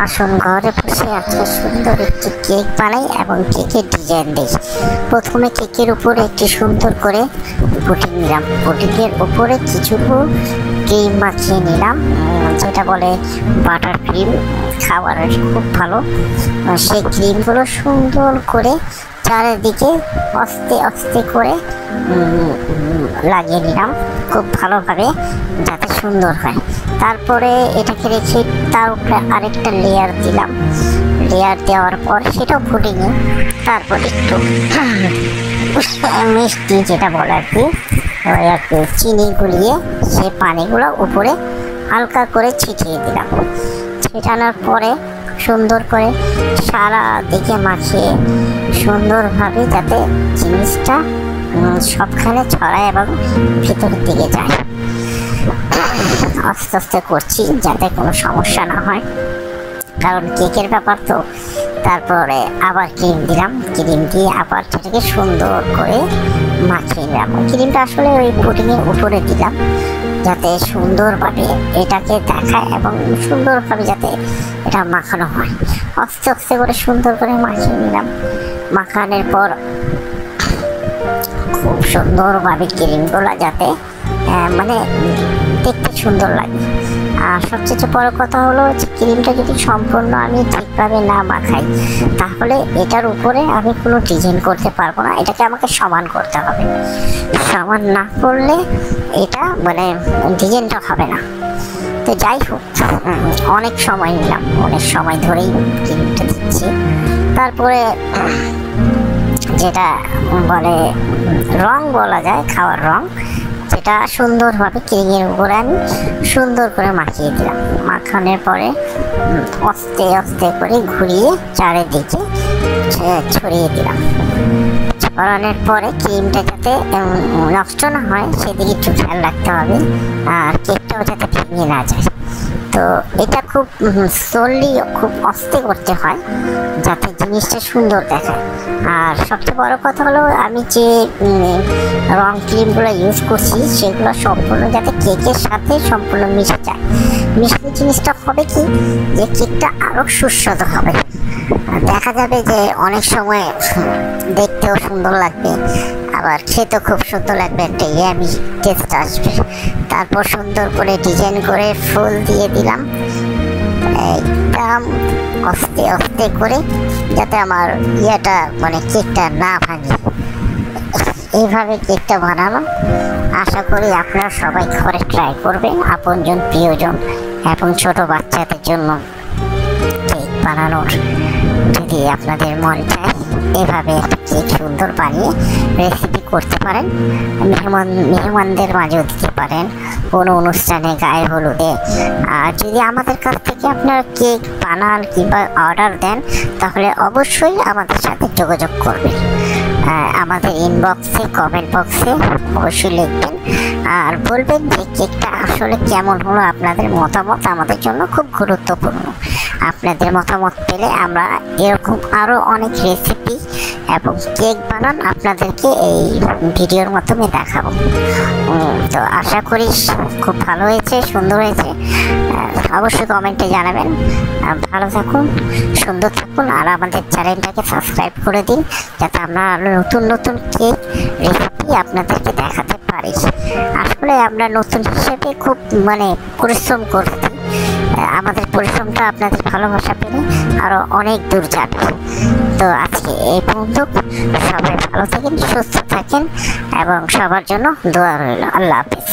আসুন ঘরে বসে আজকে সুন্দর একটি কেক বানাই এবং কেকের ডিজাইন দিই। প্রথমে কেকের উপরে একটি সুন্দর করে পুডিং নিলাম। পুডিংয়ের উপরে কিছু ক্রিম মাখিয়ে নিলাম, যেটা বলে বাটার ক্রিম, খাবার খুব ভালো। সেই ক্রিমগুলো সুন্দর করে চারিদিকে আস্তে আস্তে করে লাগিয়ে নিলাম খুব ভালোভাবে, যাতে সুন্দর হয়। তারপরে এটাকে রেখে তার উপরে আরেকটা লেয়ার দিলাম। লেয়ার দেওয়ার পর সেটাও পুডিংয়ে, তারপর একটু মিষ্টি, যেটা বলে আর কি চিনি গুলিয়ে সে পানিগুলো উপরে হালকা করে ছিটিয়ে দিলাম। ছিটানোর পরে সুন্দর করে সারা দিকে মাখিয়ে সুন্দরভাবে যাতে জিনিসটা সবখানে ছড়ায় এবং ভিতরের দিকে যায়। আস্তে আস্তে করছি যাতে কোনো সমস্যা না হয়, কারণ কেকের ব্যাপার তো। তারপরে আবার ক্রিম দিলাম, ক্রিম দিয়ে আবার সেটাকে সুন্দর করে মাখিয়ে নিলাম। ক্রিমটা আসলে ওই পুডিংয়ের উপরে দিলাম যাতে সুন্দরভাবে এটাকে দেখায় এবং সুন্দরভাবে যাতে এটা মাখানো হয়। আস্তে আস্তে করে সুন্দর করে মাখিয়ে নিলাম। মাখানোর পর খুব সুন্দরভাবে ক্রিমগুলো যাতে মানে দেখতে সুন্দর লাগে। আর সবচেয়ে বড় কথা হলো যে ক্রিমটা যদি সম্পূর্ণ আমি ঠিকভাবে না মাখাই, তাহলে এটার উপরে আমি কোনো ডিজাইন করতে পারবো না। এটাকে আমাকে সমান করতে হবে। সমান না করলে এটা মানে ডিজাইনটা হবে না। তো যাই হোক, অনেক সময় নিলাম, অনেক সময় ধরেই ক্রিমটা দিচ্ছি। তারপরে যেটা বলে রং বলা যায়, খাওয়ার রং, যেটা সুন্দরভাবে ক্রিমের উপরে আমি সুন্দর করে মাখিয়ে দিলাম। মাখানোর পরে আস্তে আস্তে করে ঘুরিয়ে চারিদিকে ছড়িয়ে দিলাম। ছড়ানোর পরে ক্রিমটা যাতে নষ্ট না হয় সেদিকে একটু খেয়াল রাখতে হবে, আর কেকটাও যাতে ভেঙে না যায়। তো এটা খুব স্লোলি, খুব আস্তে করতে হয় যাতে জিনিসটা সুন্দর দেখায়। আর সবচেয়ে বড় কথা হলো আমি যে রং ক্রিমগুলো ইউজ করছি সেগুলো সম্পূর্ণ যাতে কেকের সাথে সম্পূর্ণ মিশে যায়। মিশলে জিনিসটা হবে কি, যে কেকটা আরও সুস্বাদু হবে। দেখা যাবে যে অনেক সময় দেখতেও সুন্দর লাগবে, আবার খেতেও খুব সুন্দর লাগবে, একটা ইয়ামি টেস্ট আসবে। তারপর সুন্দর করে ডিজাইন করে ফুল দিয়ে দিলাম একদম আস্তে আস্তে করে, যাতে আমার ইয়েটা মানে কেকটা না ভাঙে। এইভাবে কেকটা বানানো আশা করি আপনারা সবাই ঘরে ট্রাই করবেন। আপনজন, প্রিয়জন এবং ছোট বাচ্চাদের জন্য কেক বানানোর যদি আপনাদের মন চায়, এভাবে কেক সুন্দর বানিয়ে রেসিপি করতে পারেন। মেহমানদের মাঝেও দিতে পারেন, কোনো অনুষ্ঠানে, গায়ে হলুদে। আর যদি আমাদের কাছ থেকে আপনারা কেক বানান কিংবা অর্ডার দেন, তাহলে অবশ্যই আমাদের সাথে যোগাযোগ করবেন। আমাদের ইনবক্সে, কমেন্ট বক্সে অবশ্যই লিখবেন আর বলবেন যে কেকটা আসলে কেমন হলো। আপনাদের মতামত আমাদের জন্য খুব গুরুত্বপূর্ণ। আপনাদের মতামত পেলে আমরা এরকম আরও অনেক রেসিপি এবং কেক বানান আপনাদেরকে এই ভিডিওর মাধ্যমে দেখাবো। তো আশা করি খুব ভালো হয়েছে, সুন্দর হয়েছে। অবশ্যই কমেন্টে জানাবেন। ভালো থাকুন, সুন্দর থাকুন, আর আমাদের চ্যানেলটাকে সাবস্ক্রাইব করে দিন, যাতে আমরা নতুন নতুন কেক রেসিপি আপনাদেরকে দেখাতে পারি। আসলে আমরা নতুন হিসেবে খুব পরিশ্রম করছি। আমাদের পরিশ্রমটা আপনাদের ভালোবাসা পেলে আরও অনেক দূর যাবে। তো আজকে এই পর্যন্ত। সবাই ভালো থাকেন, সুস্থ থাকেন এবং সবার জন্য দোয়া রইল। আল্লাহ হাফেজ।